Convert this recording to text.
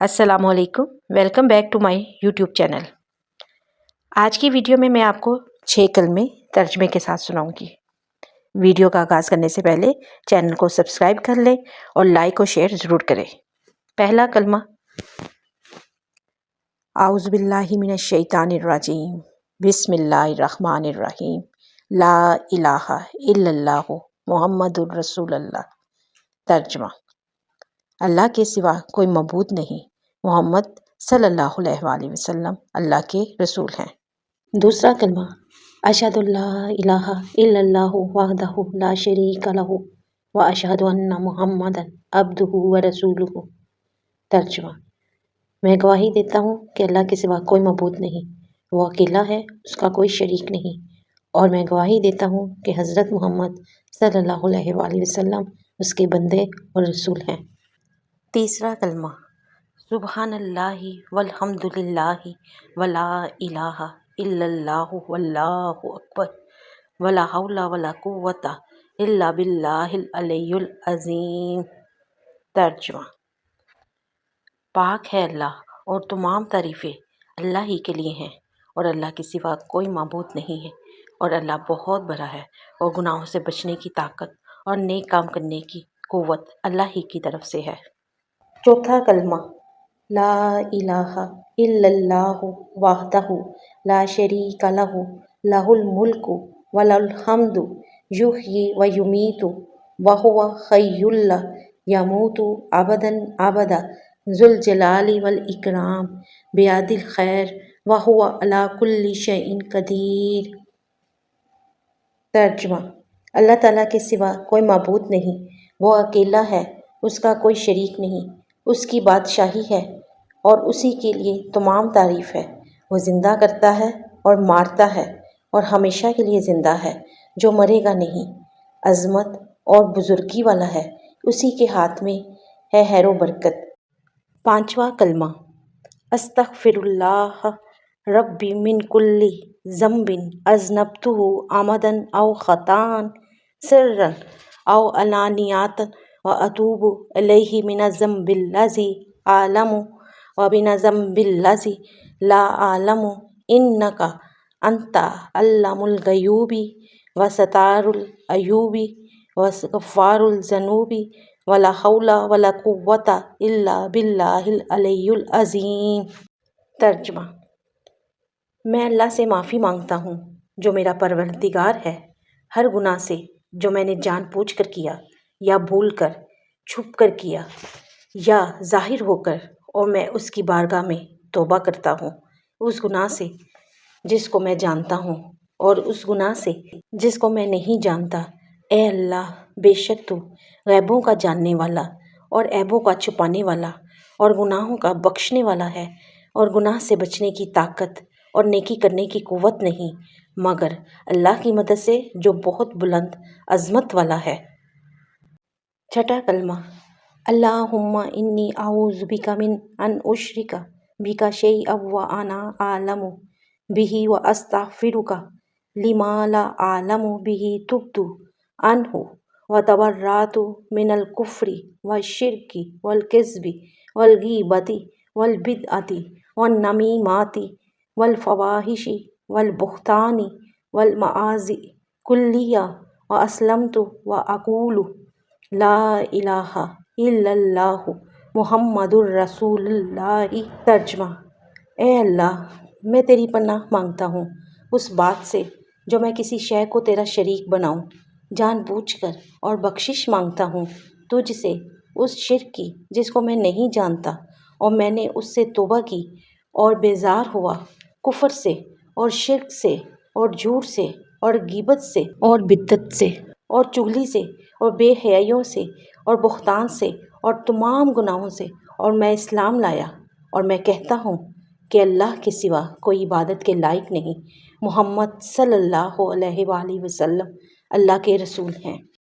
अस्सलाम वालेकुम, welcome back to my YouTube channel. आज की वीडियो में मैं आपको 6 कलमे तर्जमे के साथ सुनाऊंगी। वीडियो का आगाज़ करने से पहले चैनल को सब्सक्राइब कर लें और लाइक और शेयर ज़रूर करें। पहला कलमा, आऊज़ु बिल्लाहि मिनश शैतानिर रजीम, बिस्मिल्लाहिर रहमानिर रहीम, ला इलाहा इल्लल्लाहु मुहम्मदुर रसूलुल्लाह। तर्जमा, अल्लाह के सिवा कोई मबूद नहीं, मोहम्मद सल्लल्लाहु अलैहि वसल्लम अल्लाह के रसूल हैं। दूसरा कलमा, अशहदु अल्ला इलाहा इल्लल्लाहु वहदहु ला शरीका लहु व अशहदु अन्ना मुहम्मदन अब्दुहु व रसूलुहु। तर्जमा, मैं गवाही देता हूँ कि अल्लाह के सिवा कोई मबूद नहीं, वो अकेला है, उसका कोई शरीक नहीं, और मैं गवाही देता हूँ कि हज़रत मोहम्मद सल्लल्लाहु अलैहि वसल्लम उसके बंदे और रसूल हैं। तीसरा कलमा, सुबहानल्लाहि वल्हम्दुलिल्लाहि वला इलाहा इल्लल्लाहु वल्लाहु अकबर वला हौला वला कुव्वता इल्ला बिल्लाहिल अलियुल अज़ीम। तर्जुमा, पाक है अल्लाह और तमाम तारीफ़ें अल्लाह ही के लिए हैं और अल्लाह के सिवा कोई माबूद नहीं है, और अल्लाह बहुत बड़ा है और गुनाहों से बचने की ताकत और नेक काम करने की कुव्वत अल्लाह ही की तरफ से है। चौथा कलमा, ला इलाहा इल्लल्लाहु वहदहु ला शरीका लहु लहुल मुल्कु व लहुल हम्दु युहयी व युमीतु व हुवा हय्युल ला यमूतु अबदन अबदा ज़ुल जलाली वल इकराम बियदिल खैर व हुवा अला कुल्ली शैइन कदीर। तर्जुमा, अल्लाह ताला के सिवा कोई माबूद नहीं, वो अकेला है, उसका कोई शरीक नहीं, उसकी बादशाही है और उसी के लिए तमाम तारीफ़ है। वो ज़िंदा करता है और मारता है और हमेशा के लिए ज़िंदा है, जो मरेगा नहीं, अज़मत और बुज़ुर्गी वाला है, उसी के हाथ में है खैर व बरकत। पांचवा कलमा, अस्तग़फिरुल्लाह रब्बी मिन कुल्ली ज़म्बिन अज़नबतुहु आमदन औ ख़ताअन सिर्रन औ अलानियातन व अतूबु अलैहि मिनज़ ज़म्बिल्लज़ी आलमु व मिनज़ ज़म्बिल्लज़ी ला आलमु इन्नका अंता अल्लामुल ग़यूबी व सतारुल अयूबी व गफ़्फ़ारुल ज़नूबी वला हौला वला कुव्वता इल्ला बिल्लाहिल अलियुल अज़ीम। तर्जुमा, मैं अल्लाह से माफ़ी मांगता हूँ जो मेरा परवरदिगार है, हर गुनाह से जो मैंने जानबूझ कर किया या भूल कर, छुप कर किया या ज़ाहिर होकर, और मैं उसकी बारगाह में तौबा करता हूँ उस गुनाह से जिसको मैं जानता हूँ और उस गुनाह से जिसको मैं नहीं जानता। ए अल्लाह, बेशक तू गैबों का जानने वाला और ऐबों का छुपाने वाला और गुनाहों का बख्शने वाला है, और गुनाह से बचने की ताकत और नेकी करने की कुव्वत नहीं मगर अल्लाह की मदद से जो बहुत बुलंद अज़मत वाला है। छठा कलमा, अल्लाहुम्मा इन्नी आऊज़ु बिका मिन अन उश्रिका बिका शैअन व अना आलमु बिही व अस्तग़फिरुका लिमा ला आलमु बिही तुब्तु अन्हु व तबर्रअतु मिनल कुफ्रि व शिर्की वल किज़्बि वल गीबति वल बिदअति वन नमीमाति वल फ़वाहिशि वल बुहतानि वल मआज़ि कुल्लिहा व अस्लमतु व अक़ूलु ला इलाहा इल्लल्लाहु मुहम्मदुर रसूलुल्लाह। तर्जुमा, ए अल्लाह, मैं तेरी पनाह मांगता हूँ उस बात से जो मैं किसी शय को तेरा शरीक बनाऊँ जानबूझकर, और बख्शिश मांगता हूँ तुझसे उस शिर्क की जिसको मैं नहीं जानता, और मैंने उससे तौबा की और बेजार हुआ कुफ्र से और शिर्क से और झूठ से और गीबत से और बिद्दत से और चुगली से और बेहयाइयों से और बुहतान से और तमाम गुनाहों से, और मैं इस्लाम लाया और मैं कहता हूँ कि अल्लाह के सिवा कोई इबादत के लायक नहीं, मोहम्मद सल्लल्लाहु अलैहि वसल्लम अल्लाह के रसूल हैं।